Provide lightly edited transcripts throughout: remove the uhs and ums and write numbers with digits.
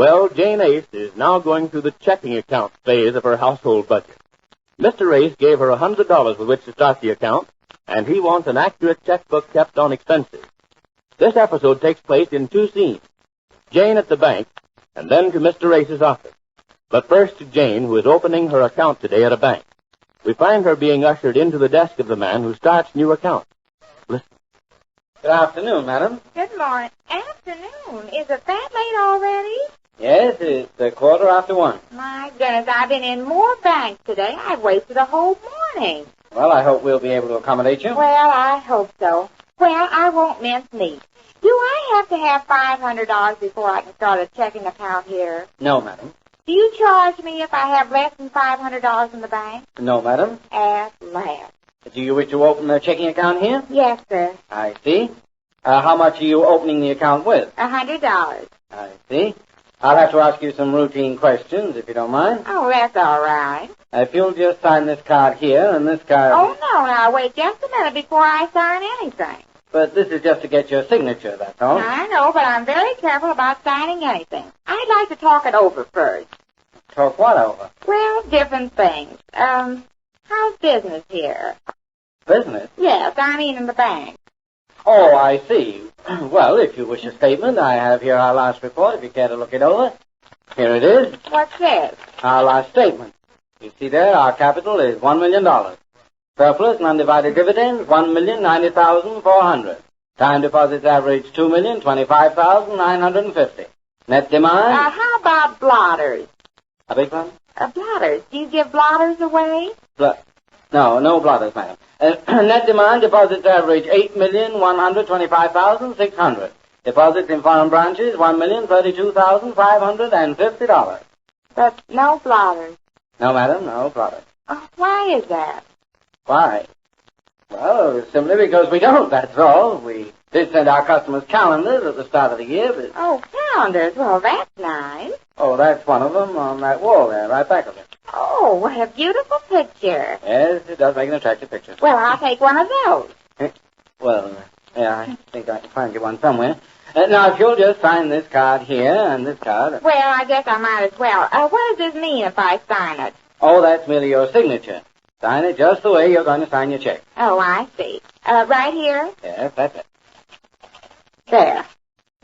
Well, Jane Ace is now going through the checking account phase of her household budget. Mr. Ace gave her $100 with which to start the account, and he wants an accurate checkbook kept on expenses. This episode takes place in two scenes. Jane at the bank, and then to Mr. Ace's office. But first to Jane, who is opening her account today at a bank. We find her being ushered into the desk of the man who starts new accounts. Listen. Good afternoon, madam. Good morning. Afternoon. Is it that late already? Yes, it's 1:15. My goodness, I've been in more banks today. I've wasted a whole morning. Well, I hope we'll be able to accommodate you. Well, I hope so. Well, I won't mince meat. Do I have to have $500 before I can start a checking account here? No, madam. Do you charge me if I have less than $500 in the bank? No, madam. At last. Do you wish to open a checking account here? Yes, sir. I see. How much are you opening the account with? $100. I see. I'll have to ask you some routine questions, if you don't mind. Oh, that's all right. If you'll just sign this card here and this card... Oh, no, now wait just a minute before I sign anything. But this is just to get your signature, that's all. I know, but I'm very careful about signing anything. I'd like to talk it over first. Talk what over? Well, different things. How's business here? Business? Yes, I mean in the bank. Oh, I see. Well, if you wish a statement, I have here our last report, if you care to look it over. Here it is. What's this? Our last statement. You see there, our capital is $1 million. Surplus and undivided dividends, $1,090,400. Time deposits average $2,025,950. Net demand... How about blotters? A big one? Blotters. Do you give blotters away? No blotters, madam. Net demand deposits average $8,125,600. Deposits in foreign branches, $1,032,550. But no blotters. No, madam, no blotters. Oh, why is that? Why? Well, simply because we don't, that's all. We did send our customers calendars at the start of the year, but... Oh, calendars. Well, that's nice. Oh, that's one of them on that wall there, right back of it. Oh, what a beautiful picture. Yes, it does make an attractive picture. Well, I'll take one of those. Well, yeah, I think I can find you one somewhere. Now, if you'll just sign this card here and this card... Well, I guess I might as well. What does this mean if I sign it? Oh, that's merely your signature. Sign it just the way you're going to sign your check. Oh, I see. Right here? Yes, that's it. There.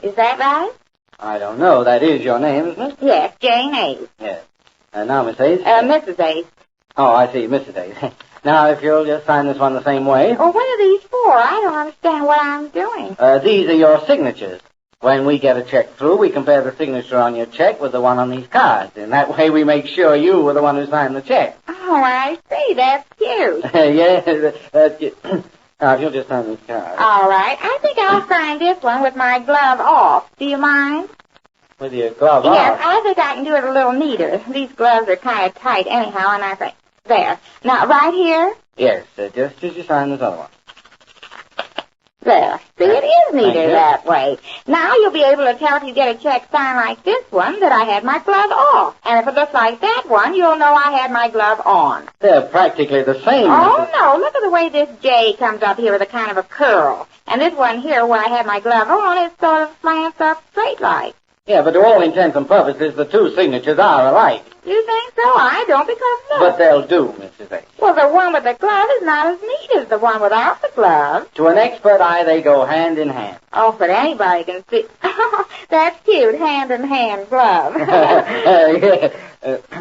Is that right? I don't know. That is your name, isn't it? Yes, Jane Ace. Yes. Now, Miss Ace? Mrs. Ace. Oh, I see, Mrs. Ace. Now, if you'll just sign this one the same way. Oh, what are these for? I don't understand what I'm doing. These are your signatures. When we get a check through, we compare the signature on your check with the one on these cards. And that way we make sure you were the one who signed the check. Oh, I see. That's cute. Yes, that's cute. Now, if you'll just sign this card. All right. I think I'll sign this one with my glove off. Do you mind? With your glove Yes, off? I think I can do it a little neater. These gloves are kind of tight anyhow, and I think... There. Now, right here? Yes, just as you sign this other one. There. See, it is neater that way. Now you'll be able to tell if you get a check signed like this one that I had my glove off. And if it looks like that one, you'll know I had my glove on. They're practically the same. Oh, no. Look at the way this J comes up here with a kind of a curl. And this one here where I had my glove on, it sort of slants up straight like. Yeah, but to all intents and purposes, the two signatures are alike. You think so? I don't, because look. But they'll do, Mrs. Ace. Well, the one with the glove is not as neat as the one without the glove. To an expert eye, they go hand in hand. Oh, but anybody can see. That's cute, hand-in-hand glove. Yeah.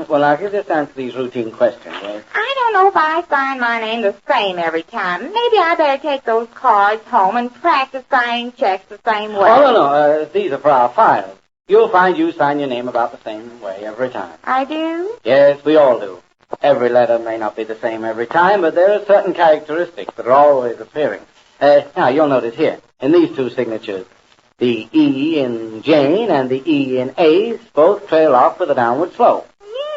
Well, now, if you just answer these routine questions, right? I don't know if I sign my name the same every time. Maybe I better take those cards home and practice signing checks the same way. Oh, no. These are for our files. You'll find you sign your name about the same way every time. I do? Yes, we all do. Every letter may not be the same every time, but there are certain characteristics that are always appearing. Now, you'll notice here, in these two signatures, the E in Jane and the E in Ace both trail off with a downward slope.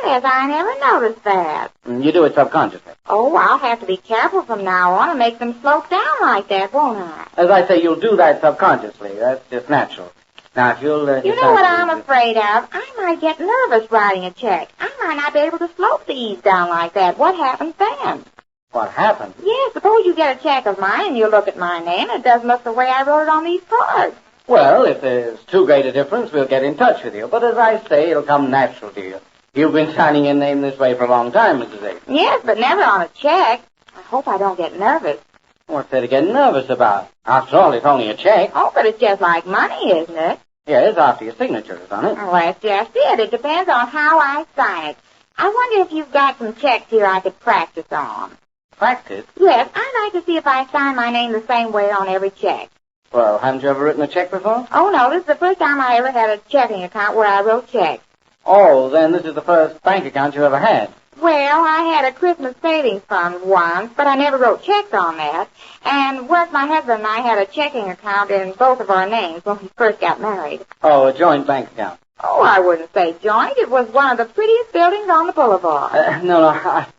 Yes, I never noticed that. You do it subconsciously. Oh, I'll have to be careful from now on and make them slope down like that, won't I? As I say, you'll do that subconsciously. That's just natural. Now, if you'll... you know what I'm afraid of? I might get nervous writing a check. I might not be able to slope the E's down like that. What happens then? What happens? Yes, suppose you get a check of mine and you look at my name and it doesn't look the way I wrote it on these cards. Well, if there's too great a difference, we'll get in touch with you. But as I say, it'll come natural to you. You've been signing your name this way for a long time, Mrs. Ace. Yes, but never on a check. I hope I don't get nervous. What's there to get nervous about? After all, it's only a check. Oh, but it's just like money, isn't it? Yes, after your signature is on it. Oh, that's just it. It depends on how I sign it. I wonder if you've got some checks here I could practice on. Practice? Yes, I'd like to see if I sign my name the same way on every check. Well, haven't you ever written a check before? Oh, no, this is the first time I ever had a checking account where I wrote checks. Oh, then this is the first bank account you ever had. Well, I had a Christmas savings fund once, but I never wrote checks on that. And once my husband and I had a checking account in both of our names when we first got married. Oh, a joint bank account. Oh, I wouldn't say joint. It was one of the prettiest buildings on the boulevard. No,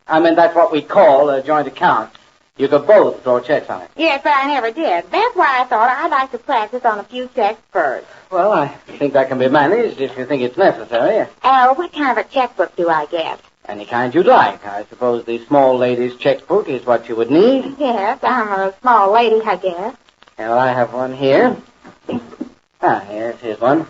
I mean that's what we call a joint account. You could both throw checks on it. Yes, but I never did. That's why I thought I'd like to practice on a few checks first. Well, I think that can be managed if you think it's necessary. What kind of a checkbook do I get? Any kind you'd like. I suppose the small lady's checkbook is what you would need. Yes, I'm a small lady, I guess. Well, I have one here. Yes, here's one.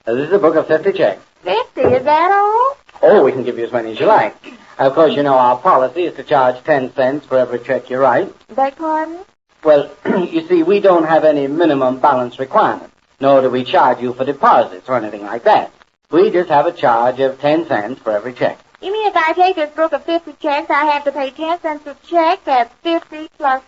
This is a book of 50 checks. 50, is that all? Oh, we can give you as many as you like. Of course, you know our policy is to charge 10 cents for every check you write. Beg pardon? Well, you see, we don't have any minimum balance requirement, nor do we charge you for deposits or anything like that. We just have a charge of 10 cents for every check. You mean if I take this book of 50 checks, I have to pay 10 cents a check? That's 50 plus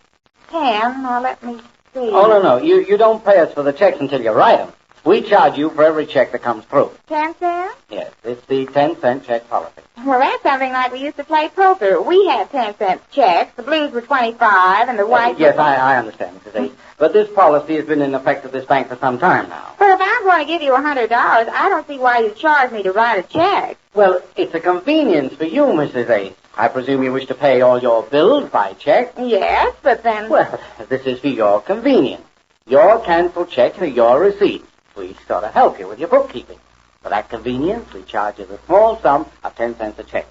10. Now, let me see. Oh, no. You don't pay us for the checks until you write them. We charge you for every check that comes through. 10 cents? Yes, it's the 10-cent check policy. Well, that's something like we used to play poker. We had 10-cent checks. The blues were 25, and the whites Yes, I understand, Mrs. Ace. But this policy has been in effect at this bank for some time now. But if I'm going to give you $100, I don't see why you charge me to write a check. Well, it's a convenience for you, Mrs. Ace. I presume you wish to pay all your bills by check? Yes, but then... Well, this is for your convenience. Your canceled checks are your receipts. We sort of help you with your bookkeeping. For that convenience, we charge you the small sum of 10 cents a check.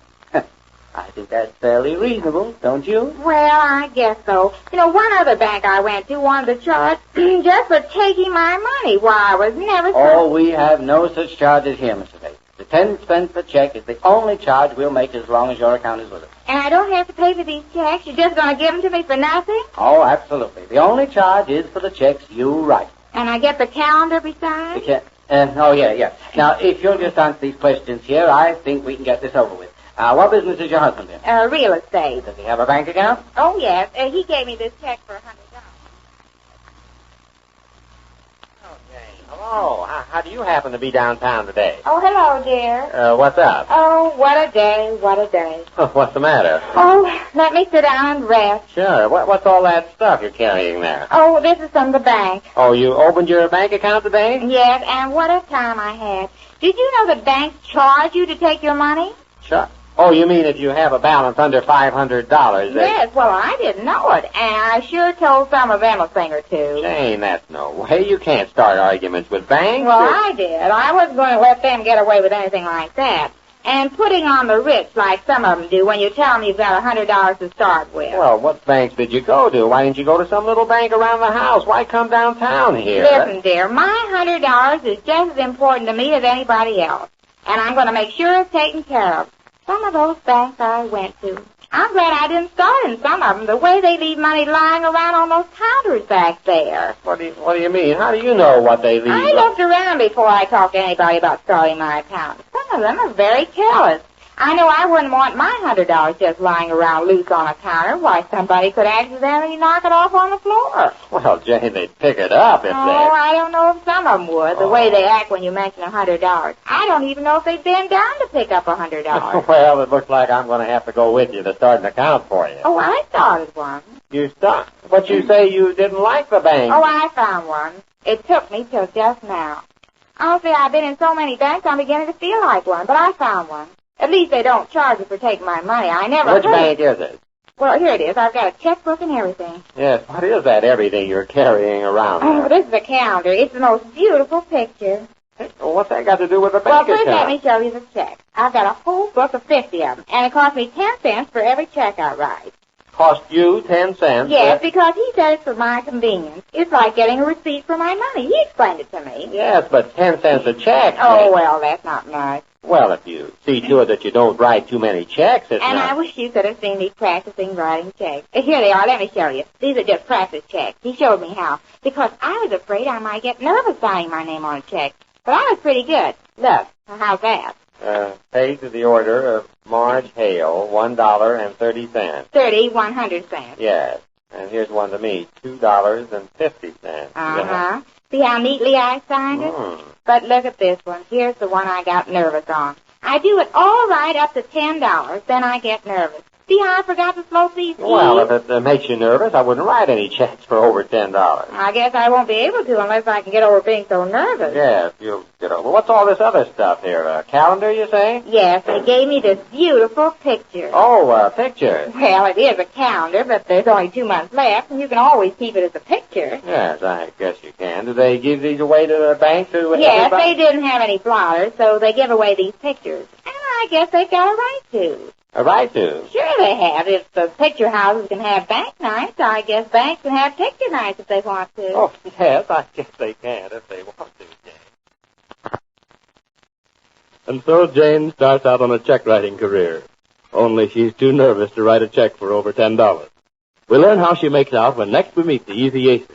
I think that's fairly reasonable, don't you? Well, I guess so. You know, one other bank I went to wanted to charge just for taking my money. Why, I was never... Oh, we have no such charges here, Mr. Bates. The 10 cents a check is the only charge we'll make as long as your account is with us. And I don't have to pay for these checks? You're just going to give them to me for nothing? Oh, absolutely. The only charge is for the checks you write. And I get the calendar besides? Yeah. Now, if you'll just answer these questions here, I think we can get this over with. What business is your husband in? Real estate. Does he have a bank account? Oh, yes. He gave me this check for $100. Hello. How do you happen to be downtown today? Oh, hello, dear. What's up? Oh, what a day, what a day. What's the matter? Oh, let me sit down and rest. Sure. What's all that stuff you're carrying there? Oh, this is from the bank. Oh, you opened your bank account today? Yes, and what a time I had. Did you know that banks charge you to take your money? Sure. Oh, you mean if you have a balance under $500? Yes, well, I didn't know it, and I sure told some of them a thing or two. Jane, that's no way. You can't start arguments with banks. Well, I did. I wasn't going to let them get away with anything like that. And putting on the rich like some of them do when you tell them you've got $100 to start with. Well, what banks did you go to? Why didn't you go to some little bank around the house? Why come downtown here? Listen, dear, my $100 is just as important to me as anybody else. And I'm going to make sure it's taken care of. Some of those banks I went to, I'm glad I didn't start in some of them. The way they leave money lying around on those counters back there. What do you mean? How do you know what they leave? I looked around before I talked to anybody about starting my account. Some of them are very careless. I know I wouldn't want my $100 just lying around loose on a counter. Why, somebody could accidentally knock it off on the floor. Well, Jane, they'd pick it up if they... Oh, I don't know if some of them would, the way they act when you mention $100. I don't even know if they'd bend down to pick up $100. Well, it looks like I'm going to have to go with you to start an account for you. Oh, I started one. You start? But you say you didn't like the bank. Oh, I found one. It took me till just now. Honestly, I've been in so many banks, I'm beginning to feel like one, but I found one. At least they don't charge you for taking my money. I never... Which bank is it? Well, here it is. I've got a checkbook and everything. Yes, what is that everything you're carrying around? Oh, this is a calendar. It's the most beautiful picture. Well, what's that got to do with the bank Well, account? first let me show you the check. I've got a whole book of 50 of them, and it cost me 10 cents for every check I write. cost you 10 cents. Yes, because he said it's for my convenience. It's like getting a receipt for my money. He explained it to me. Yes, but 10 cents a check. Oh, well, that's not nice. Well, if you see to it that you don't write too many checks, it's And not... I wish you could have seen me practicing writing checks. Here they are. Let me show you. These are just practice checks. He showed me how. Because I was afraid I might get nervous signing my name on a check. But I was pretty good. Look, how's that? Paid to the order of Marge Hale, $1.30. 100 cents. Yes. And here's one to me, $2.50. Uh-huh. See how neatly I signed it? But look at this one. Here's the one I got nervous on. I do it all right up to $10, then I get nervous. See how I forgot to float these keys? Well, if it makes you nervous, I wouldn't write any checks for over $10. I guess I won't be able to unless I can get over being so nervous. Yes, you'll get over. What's all this other stuff here? A calendar, you say? Yes, they gave me this beautiful picture. Oh, picture. Well, it is a calendar, but there's only 2 months left, and you can always keep it as a picture. Yes, I guess you can. Do they give these away to the bank to Yes, everybody? they didn't have any plotters, so they give away these pictures. And I guess they've got a right to. A right to? Sure they have. If the picture houses can have bank nights, I guess banks can have picture nights if they want to. Oh, yes, I guess they can if they want to, Jane. And so Jane starts out on a check-writing career. Only she's too nervous to write a check for over $10. We'll learn how she makes out when next we meet the Easy Aces.